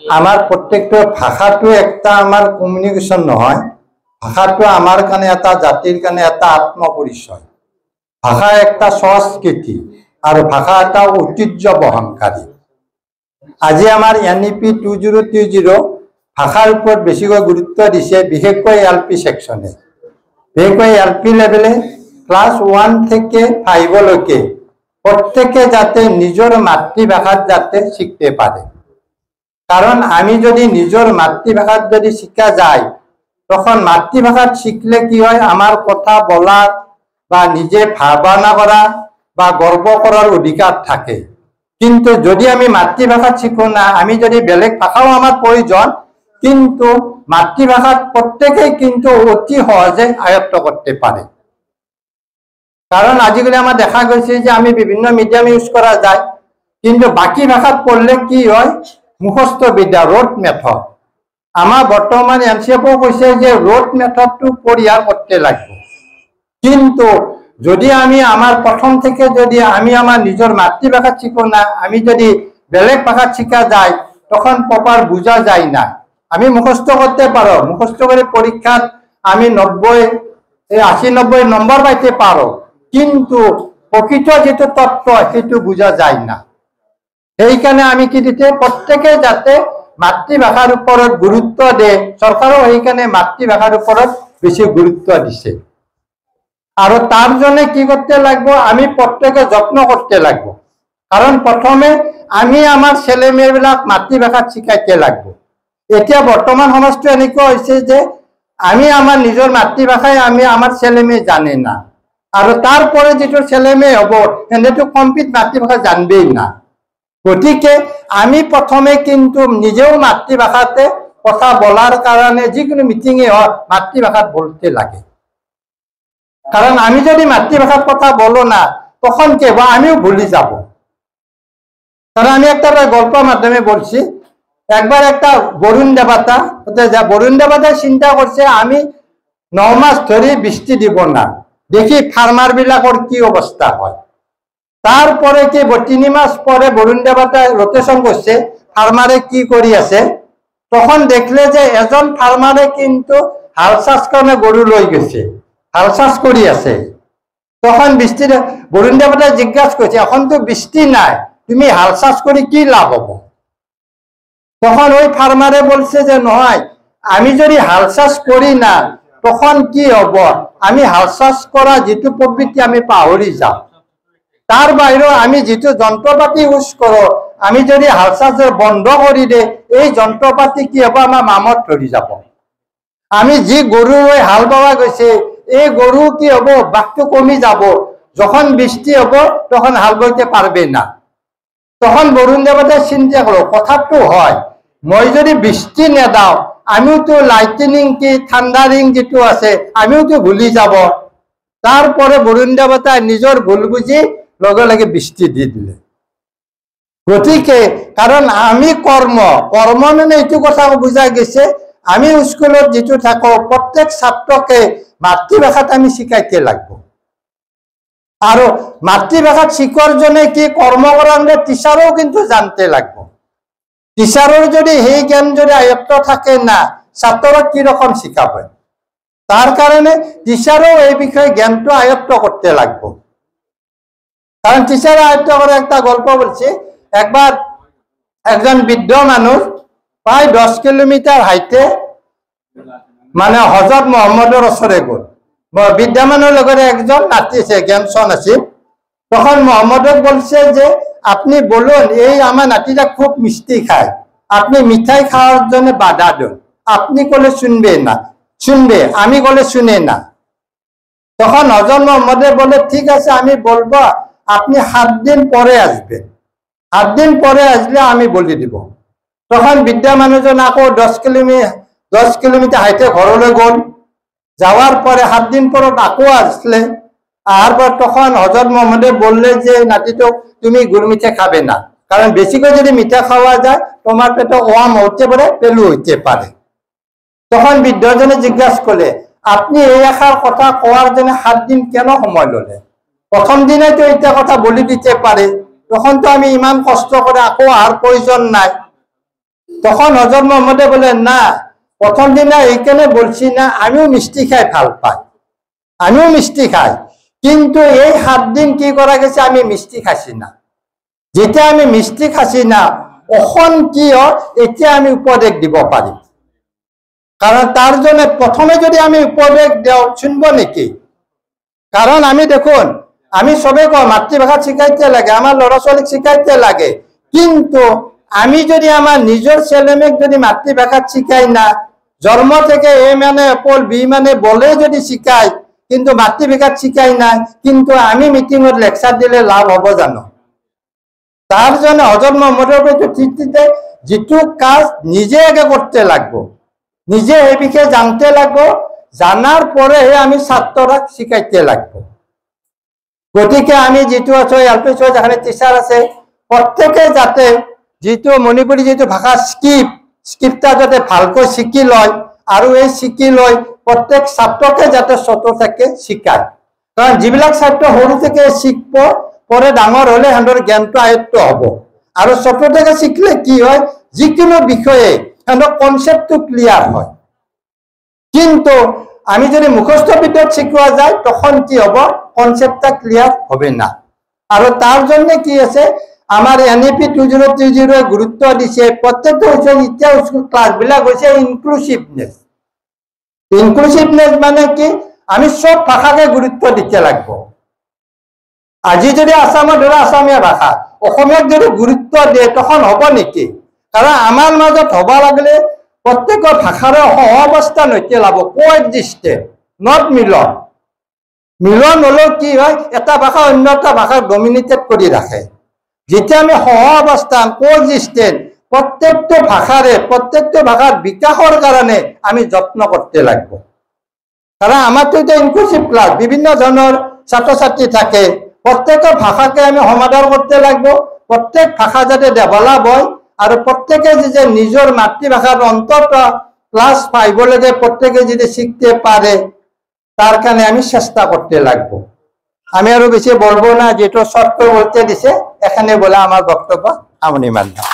আমার প্রত্যেকটা ভাষাটো একটা আমার কমিউনিকেশন নহয়, ভাষাটো আমার কানে এটা জাতির কানে এটা আত্মপরিচয়। ভাষা একটা সংস্কৃতি আর ভাষা একটা ঐতিহ্য বহনকারী। আজি আমার NEP 2030 ভাষার উপর বেশিকৈ গুরুত্ব দিছে, বিশেষকৈ LP সেকশনে। বিশেষকৈ LP লেভেলে ক্লাস 1 থেকে 5 প্রত্যেকে যাতে নিজের মাতৃভাষা যাতে শিখতে পারে। কারণ আমি যদি নিজের মাতৃভাষা যদি শিখা যায়, তখন মাতৃভাষা শিখলে কি হয়, আমার কথা বলার বা নিজে ভাবনা করা বা গর্ব করার অধিকার থাকে। কিন্তু যদি আমি মাতৃভাষা শিখো না, আমি যদি বেলেগ ভাষাও আমার প্রয়োজন, কিন্তু মাতৃভাষা প্রত্যেকেই কিন্তু অতি সহজে আয়ত্ত করতে পারে। কারণ আজিকালি আমার দেখা গেছে যে আমি বিভিন্ন মিডিয়াম ইউজ করা যায়, কিন্তু বাকি ভাষাত পড়লে কি হয়, মুখস্থ বিদ্যা রোড মেথড। আমার বর্তমান NCFও কৈছে যে রোড মেথডটো পরিহার করতে লাগবে। কিন্তু যদি আমি আমার প্রথম থেকে যদি আমি আমার নিজের মাতৃভাষা শিখো না, আমি যদি বেলেগ ভাষা শিখা যায়, তখন প্রপার বোঝা যায় না। আমি মুখস্থ করতে পারো, মুখস্থ করে পরীক্ষাত আমি 80-90 নম্বর পাইতে পারো, কিন্তু প্রকৃত যেটা তত্ত্ব সেটা বোঝা যায় না। সেইখানে আমি কি দিতে, প্রত্যেকে যাতে মাতৃভাষার উপৰত গুৰুত্ব দেয়। সৰকাৰও সেইখানে মাতৃভাষাৰ উপৰত বেশি গুরুত্ব দিছে। আর তার জন্য কি করতে লাগবো, আমি প্রত্যেকে যত্ন করতে লাগবো। কারণ প্রথমে আমি আমার ছেলে মেয়েবিলাক মাতৃভাষা শিখাইতে লাগবো। এতিয়া বর্তমান সমাজটো এনেকুৱা হৈছে যে আমি আমার নিজের মাতৃভাষায় আমি আমার ছেলে মেয়ে জানে না, আর তারপরে যেটো ছেলে মেয়ে হব সেনেটো কমপ্লিট মাতৃভাষা জানবেই না। গতিকে আমি প্রথমে কিন্তু নিজেও মাতৃভাষাতে কথা বলার কারণে যিকোনো মিটিংয়ে হোক মাতৃভাষাত বলতে লাগে। কারণ আমি যদি মাতৃভাষার কথা বলো না, তখন কি হবো, আমিও ভুলে যাব। কারণ আমি একটা গল্পের মাধ্যমে বলছি, একবার একটা বরুণ দেবতা, বরুণ দেবতায় চিন্তা করছে আমি 9 মাস ধরে বৃষ্টি দিব না, দেখি ফার্মার বিলাকর কি অবস্থা হয়। তারপরে কি 3 মাস পরে বরুণ দেবতায় রোটেশন করছে ফার্মারে কি করি আছে, তখন দেখলে যে এজন ফার্মারে কিন্তু হাল চাষ কারণে গরু লই গেছে, হাল চাষ করি আছে। তখন বৃষ্টি বরুণ দেবতায় জিজ্ঞাসা করছে, এখন তো বৃষ্টি নাই, তুমি হাল চাষ করে কি লাভ হব? তখন ওই ফার্মারে বলছে যে নহয়, আমি যদি হাল চাষ করি না, তখন কি হব, আমি হাল চাষ করা যেটো প্রবৃত্তি আমি পাহরি যাম। তার বাইরেও আমি যেটো যন্ত্রপাতি ইউজ করো, আমি যদি হাল চাষ বন্ধ করি দে, এই যন্ত্রপাতি কি হব, আমার মামত ধরি যাব। আমি যে গরু হাল বাওয়া গেছে, এই গরু কি হব, বাঘটো কমি যাব, যখন বৃষ্টি হব তখন হাল বইতে পারবে না। তখন বরুণ দেবতায় চিন্তা করো, কথাটো হয়, মই যদি বৃষ্টি নেদাও, আমিও তো লাইটনিং কি থান্ডারিং যেটো আছে আমিও তো ভুলি যাব। তারপরে বরুণ দেবতায় নিজের ভুল বুঝি লগে লগে বৃষ্টি দি দিলে। গতিকে কারণ আমি কর্ম মানে এইটো কথা বুঝা গেছে, আমি স্কুলত যেটো থাকো প্রত্যেক ছাত্রকে মাতৃভাষাত আমি শিখাইতে লাগবো। আর মাতৃভাষা শিখার জন্য কি কর্ম করার টিচারও কিন্তু জানতে লাগবো। টিচারের যদি সেই জ্ঞান যদি আয়ত্ত থাকে না, ছাত্ররা কিরকম শিখাবে? তার কারণে টিচারও এই বিষয়ে জ্ঞানটা আয়ত্ত করতে লাগবো। কারণ টিচার আয়ত্ত করে একটা গল্প বলছে, একবার একজন বৃদ্ধ মানুষ প্রায় 10 কিলোমিটার হাইটে মানে হজরত মোহাম্মদের ওচরে গল। বৃদ্ধা মানুষের লগতে একজন নাতি আছে, জ্ঞানসন আছে। তখন মোহাম্মদক বলছে যে আপনি বলুন, এই আমার নাতিটা খুব মিষ্টি খায়, আপনি মিঠাই খাওয়ার জন্য বাধা দেন। আপনি বলে শুনবে না, শুনবে, আমি বলে শুনে না। তখন হযরত মোহাম্মদে বলে ঠিক আছে আমি বলবো, আপনি 7 দিন পরে আসবেন, 7 দিন পরে আসলে আমি বলে দিব। তখন বৃদ্ধা মানুষজন আকৌ 10 কিলোমিটার হাইটে ঘরলে গল। যাওয়ার পরে 7 দিন পর আকৌ আসলে, আর তখন হযরত মোহাম্মদে বললে যে নাতিটো তুমি গুড় মিঠা খাবে না, কারণ বেশি করে যদি মিঠা খাওয়া যায় তোমার পেটে ওয়াম হতে পারে, পেলু হইতে পারে। তখন বৃদ্ধজনে জিজ্ঞাসা করলে, আপনি এই আশার কথা কোয়ার জন্য 7 দিন কেন সময় ললে? প্রথম দিনে তো এটা কথা বলে দিতে পারে, তখন তো আমি ইমান কষ্ট করে আকৌ আর প্রয়োজন নাই। তখন হযরত মুহাম্মদে বলে না, প্রথম দিনে এইখানে বলছি না আমিও মিষ্টি খাই ভাল পাই, আমিও মিষ্টি খাই, কিন্তু এই 7 দিন কি করা গেছে আমি মিষ্টি খাসি না। যেটা আমি মিষ্টি খাসি না অখন কি হয় এটা আমি উপদেশ দিব পারি। কারণ তার জন্য প্রথমে যদি আমি উপদেশ দেও শুনবো নাকি? কারণ আমি দেখুন আমি সবে কয় মাতৃভাষা শিখাইতে লাগে, আমার লড়া ছোৱালীক শিখাইতে লাগে, কিন্তু আমি যদি আমার নিজের ছেলেমেয়েক যদি মাতৃভাষা শিখাই না, জন্ম থেকে এ মানে এপল বি মানে বলে যদি শিখাই কিন্তু মাতৃভাষা শিখাই না, কিন্তু আমি মিটিংত লেকচার দিলে লাভ হব জানো? তার জন্য হযরত মুহাম্মদের প্রতি দৃষ্টিতে যেটো কাজ নিজে আগে করতে লাগবো, নিজে এই বিষয়ে জানতে লাগবো, জানার পরে আমি ছাত্ররা শিখাইতে লাগবো। গতিকে আমি যেটো আছে এলপি যেখানে টিচার আছে প্রত্যেকে যাতে যেটো মণিপুৰী যেটো ভাষা স্ক্ৰিপ্টটা যাতে ভালকৈ শিকি লয়, আৰু এই শিকি লয় প্ৰত্যেক ছাত্ৰকে যাতে ছোট থেকে শিকায়। কাৰণ যিবিলাক ছাত্ৰ সৰু থেকে শিখব পৰে ডাঙৰ হলে সিহঁতৰ জ্ঞানটো আয়ত্ত হব, আৰু ছোট থেকে শিখলে কি হয় যিকোনো বিষয়ে সিহঁতৰ কনসেপ্টটো ক্লিয়ার হয়। কিন্তু আমি যদি মুখস্থ বিদ্যাত শিখোয়া যায় তখন কি হব কনসেপ্টটা ক্লিয়ার হবে না। আর তার জন্য কি আছে আমার এনইপি 2030 গুরুত্ব দিছে প্রত্যেকটা এতিয়া ক্লাসবিলাক হৈছে ইনক্লুসিভনেস। ইনক্লুসিভনেস মানে কি আমি সব ভাষাকে গুরুত্ব দিতে লাগবো। আজি যদি আসামত ধরা আসামিয়া ভাষা অসমীয়াক যদি গুরুত্ব দিয়ে তখন হব নেকি? কারণ আমার মাজত হবা লাগলে প্রত্যেকের ভাষার সহাবস্থান হইতে লাগব, কোএক্সিস্টেন্স নট মিলন। মিলন হলেও কি হয় এটা ভাষা অন্য একটা ভাষা ডমিনেটেড করে রাখে। যেটা আমি সহাবস্থান কোএক্সিস্টেন্স প্রত্যেকটা ভাষার বিকাশের কারণে আমি যত্ন করতে লাগবো। কারণ আমার তো এটা ইনক্লুসিভ ক্লাস, বিভিন্ন ধরনের ছাত্র ছাত্রী থাকে, প্রত্যেকের ভাষাকে আমি সমাদর করতে লাগবো, প্রত্যেক ভাষা যাতে ডেভেলপ হয়, আর প্রত্যেকে যে নিজের মাতৃভাষার অন্তত ক্লাস 5 লৈকে প্রত্যেকে যদি শিখতে পারে তার কারণে আমি চেষ্টা করতে লাগবো। আমি আরো বেশি বলবো না, যেটা শর্ট করে বলতে দিছে এখানে বলে আমার বক্তব্য আমি মানলাম।